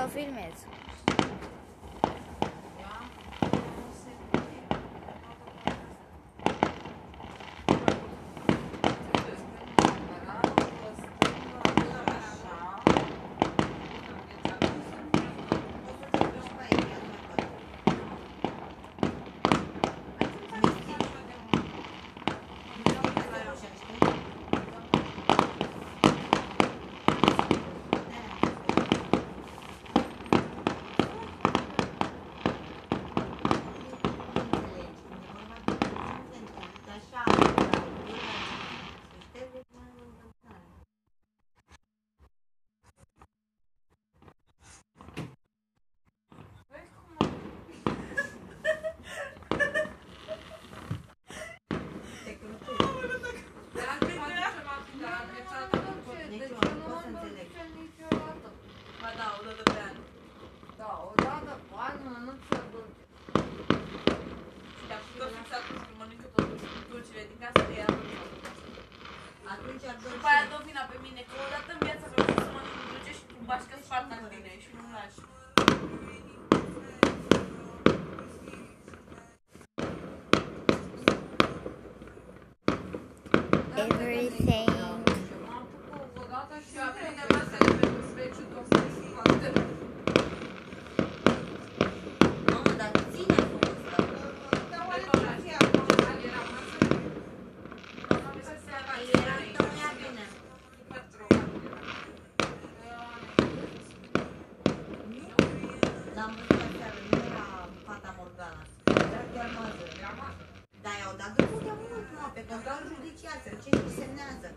să o filmez. După aia dă vina pe mine, că odată în viața vreau să mănânc dulce și cu bașcă spartă în tine și nu-mi lași. Everything. Și aprinde masele pentru speciul tău să nu scoate. Mamă, dar ține frumos, Dar oare ce ți-a acum? Era masele? era tăia bine. Super drogat era. L-am văzut aseară, nu era Fata Morgana. Era chiar mază. Da, i-au dat dreptul de mult, mă, pe control judiciar, să ce se semnează.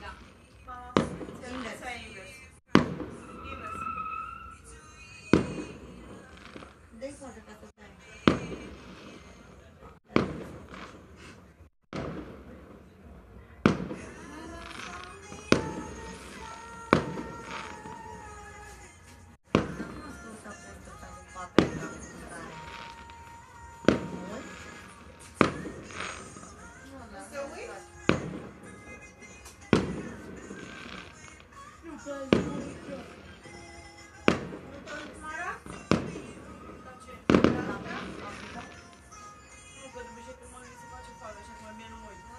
Da. Invers. Invers. Dă-i poate ca să tai. Acum a spus că a fost ăsta cu paprika cu mâncare. Mult? Să uiți? Nu te uiți. Nu te uiți, Mara? La ce? La paprika? Nu, că de obicei când mă gândesc să face foame, așa că mie nu mă uit.